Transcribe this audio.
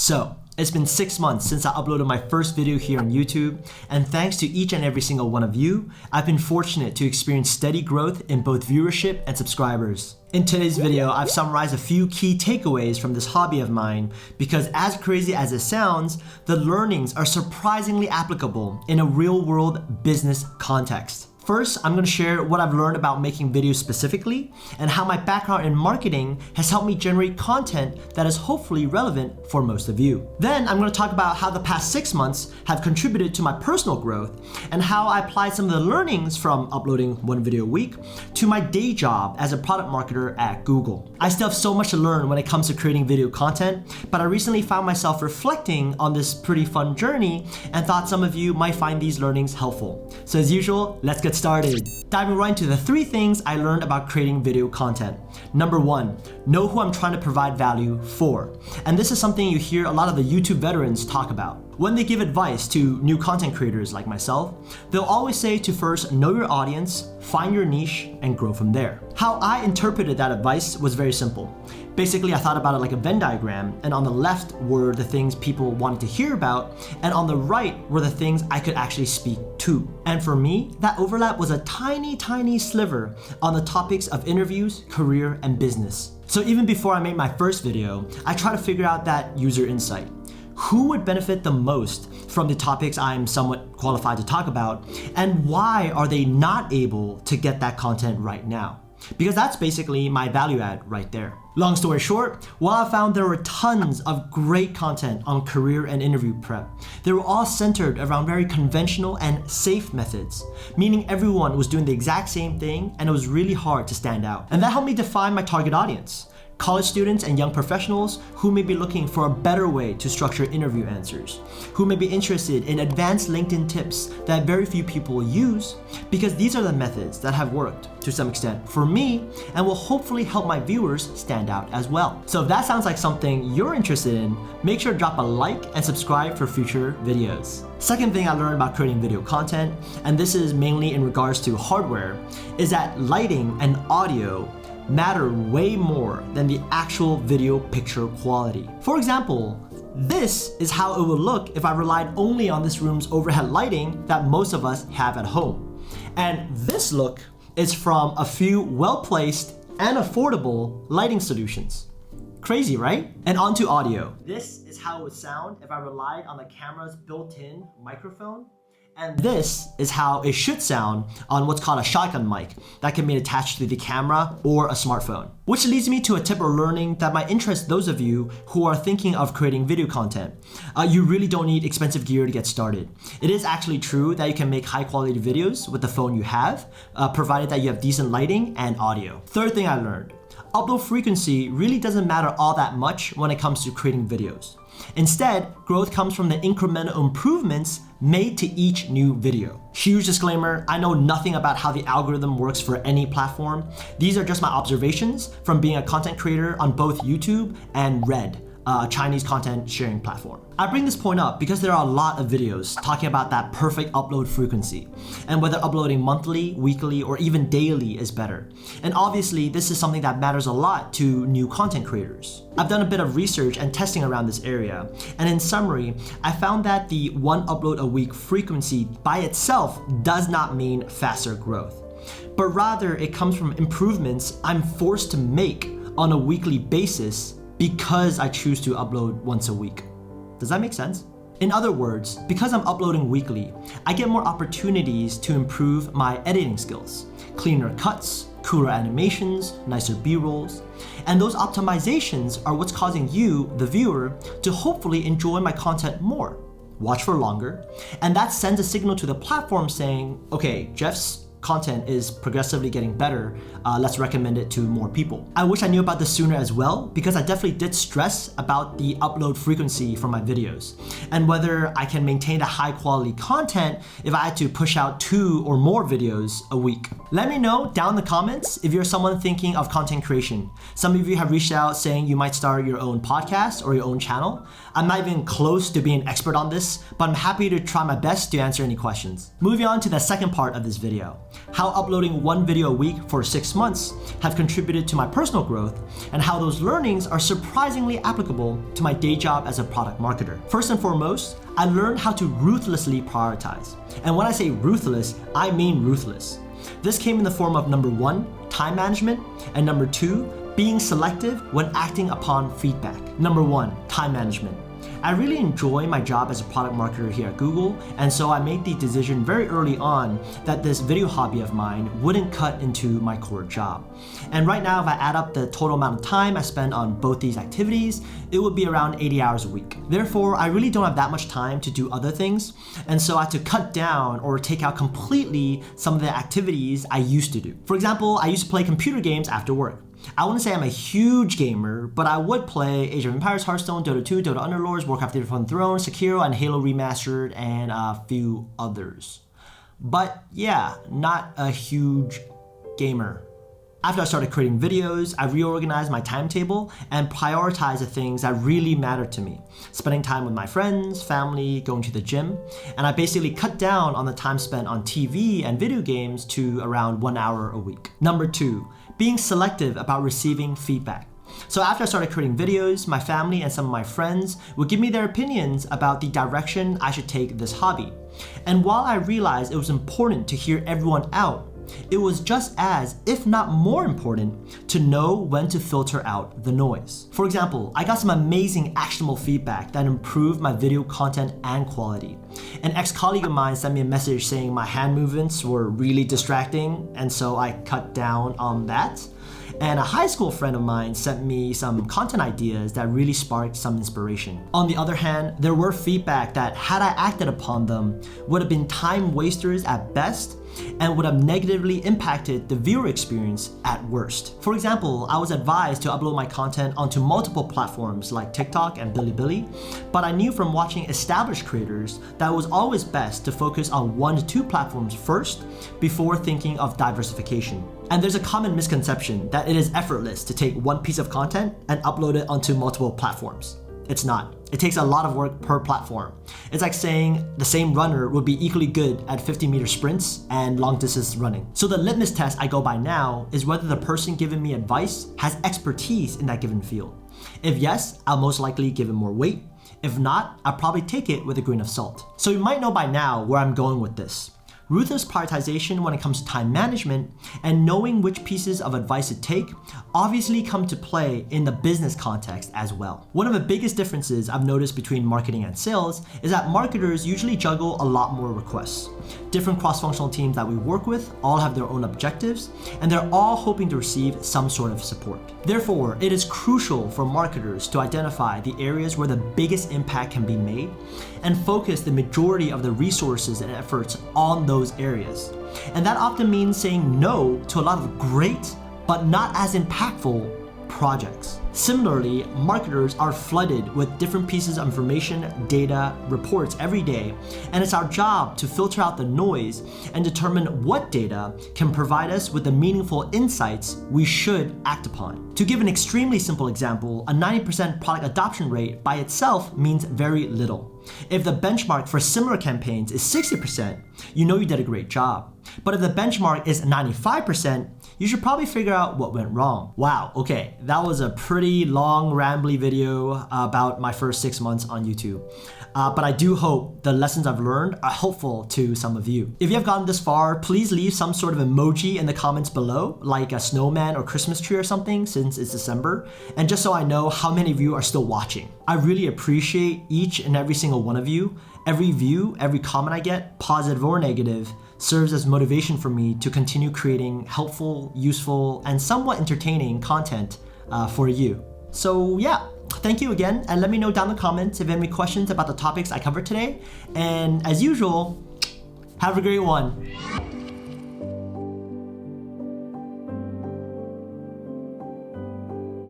So, it's been 6 months since I uploaded my first video here on YouTube, and thanks to each and every single one of you, I've been fortunate to experience steady growth in both viewership and subscribers. In today's video, I've summarized a few key takeaways from this hobby of mine because as crazy as it sounds, the learnings are surprisingly applicable in a real-world business context. First, I'm going to share what I've learned about making videos specifically and how my background in marketing has helped me generate content that is hopefully relevant for most of you. Then I'm going to talk about how the past 6 months have contributed to my personal growth and how I applied some of the learnings from uploading one video a week to my day job as a product marketer at Google. I still have so much to learn when it comes to creating video content, but I recently found myself reflecting on this pretty fun journey and thought some of you might find these learnings helpful. So as usual, let's get started. Diving right into the 3 things I learned about creating video content. Number 1, know who I'm trying to provide value for. And this is something you hear a lot of the YouTube veterans talk about. When they give advice to new content creators like myself, they'll always say to first know your audience, find your niche, and grow from there. How I interpreted that advice was very simple. Basically, I thought about it like a Venn diagram, and on the left were the things people wanted to hear about, and on the right were the things I could actually speak to. And for me, that overlap was a tiny sliver on the topics of interviews, career, and business. So even before I made my first video, I tried to figure out that user insight. Who would benefit the most from the topics I'm somewhat qualified to talk about, and why are they not able to get that content right now? Because that's basically my value add right there. Long story short, while I found there were tons of great content on career and interview prep, they were all centered around very conventional and safe methods, meaning everyone was doing the exact same thing and it was really hard to stand out. And that helped me define my target audience. College students and young professionals who may be looking for a better way to structure interview answers, who may be interested in advanced LinkedIn tips that very few people use, because these are the methods that have worked to some extent for me and will hopefully help my viewers stand out as well. So if that sounds like something you're interested in, make sure to drop a like and subscribe for future videos. Second thing I learned about creating video content, and this is mainly in regards to hardware, is that lighting and audio matter way more than the actual video picture quality. For example, this is how it would look if I relied only on this room's overhead lighting that most of us have at home. And this look is from a few well-placed and affordable lighting solutions. Crazy, right? And onto audio. This is how it would sound if I relied on the camera's built-in microphone. And this is how it should sound on what's called a shotgun mic that can be attached to the camera or a smartphone. Which leads me to a tip or learning that might interest those of you who are thinking of creating video content. You really don't need expensive gear to get started. It is actually true that you can make high quality videos with the phone you have, provided that you have decent lighting and audio. Third thing I learned, upload frequency really doesn't matter all that much when it comes to creating videos. Instead, growth comes from the incremental improvements made to each new video. Huge disclaimer, I know nothing about how the algorithm works for any platform. These are just my observations from being a content creator on both YouTube and Red, a Chinese content sharing platform. I bring this point up because there are a lot of videos talking about that perfect upload frequency and whether uploading monthly, weekly, or even daily is better. And obviously, this is something that matters a lot to new content creators. I've done a bit of research and testing around this area, and in summary, I found that the 1 upload a week frequency by itself does not mean faster growth, but rather it comes from improvements I'm forced to make on a weekly basis because I choose to upload once a week. Does that make sense? In other words, because I'm uploading weekly, I get more opportunities to improve my editing skills. Cleaner cuts, cooler animations, nicer B-rolls, and those optimizations are what's causing you, the viewer, to hopefully enjoy my content more, watch for longer, and that sends a signal to the platform saying, okay, Jeff's content is progressively getting better, let's recommend it to more people. I wish I knew about this sooner as well, because I definitely did stress about the upload frequency for my videos and whether I can maintain the high quality content if I had to push out 2 or more videos a week. Let me know down in the comments if you're someone thinking of content creation. Some of you have reached out saying you might start your own podcast or your own channel. I'm not even close to being an expert on this, but I'm happy to try my best to answer any questions. Moving on to the second part of this video. how uploading one video a week for 6 months have contributed to my personal growth, and how those learnings are surprisingly applicable to my day job as a product marketer. First and foremost, I learned how to ruthlessly prioritize. And when I say ruthless, I mean ruthless. This came in the form of number 1, time management, and number 2, being selective when acting upon feedback. Number 1, time management. I really enjoy my job as a product marketer here at Google, and so I made the decision very early on that this video hobby of mine wouldn't cut into my core job. And right now, if I add up the total amount of time I spend on both these activities, it would be around 80 hours a week. Therefore, I really don't have that much time to do other things, and so I had to cut down or take out completely some of the activities I used to do. For example, I used to play computer games after work. I wouldn't say I'm a huge gamer, but I would play Age of Empires, Hearthstone, Dota 2, Dota Underlords, Warcraft: Defense of the Throne, Sekiro, and Halo Remastered, and a few others. But yeah, not a huge gamer. After I started creating videos, I reorganized my timetable and prioritized the things that really mattered to me. Spending time with my friends, family, going to the gym, and I basically cut down on the time spent on TV and video games to around 1 hour a week. Number 2, being selective about receiving feedback. So after I started creating videos, my family and some of my friends would give me their opinions about the direction I should take this hobby. And while I realized it was important to hear everyone out, it was just as, if not more important, to know when to filter out the noise. For example, I got some amazing actionable feedback that improved my video content and quality. An ex-colleague of mine sent me a message saying my hand movements were really distracting, and so I cut down on that. And a high school friend of mine sent me some content ideas that really sparked some inspiration. On the other hand, there were feedback that, had I acted upon them, would have been time wasters at best and would have negatively impacted the viewer experience at worst. For example, I was advised to upload my content onto multiple platforms like TikTok and Bilibili, but I knew from watching established creators that it was always best to focus on 1 to 2 platforms first before thinking of diversification. And there's a common misconception that it is effortless to take one piece of content and upload it onto multiple platforms. It's not. It takes a lot of work per platform. It's like saying the same runner would be equally good at 50-meter sprints and long distance running. So the litmus test I go by now is whether the person giving me advice has expertise in that given field. If yes, I'll most likely give it more weight. If not, I'll probably take it with a grain of salt. So you might know by now where I'm going with this. Ruthless prioritization when it comes to time management and knowing which pieces of advice to take obviously come to play in the business context as well. One of the biggest differences I've noticed between marketing and sales is that marketers usually juggle a lot more requests. Different cross-functional teams that we work with all have their own objectives, and they're all hoping to receive some sort of support. Therefore, it is crucial for marketers to identify the areas where the biggest impact can be made and focus the majority of the resources and efforts on those areas. And that often means saying no to a lot of great but not as impactful projects. Similarly, marketers are flooded with different pieces of information, data, reports every day, and it's our job to filter out the noise and determine what data can provide us with the meaningful insights we should act upon. To give an extremely simple example, a 90% product adoption rate by itself means very little. If the benchmark for similar campaigns is 60%, you know you did a great job. But if the benchmark is 95%, you should probably figure out what went wrong. Wow, okay, that was a pretty long, rambly video about my first 6 months on YouTube. But I do hope the lessons I've learned are helpful to some of you. If you have gotten this far, please leave some sort of emoji in the comments below, like a snowman or Christmas tree or something, since it's December, and just so I know how many of you are still watching. I really appreciate each and every single one of you. Every view, every comment I get, positive or negative, serves as motivation for me to continue creating helpful, useful, and somewhat entertaining content for you. So yeah, thank you again, and let me know down in the comments if you have any questions about the topics I covered today. And as usual, have a great one.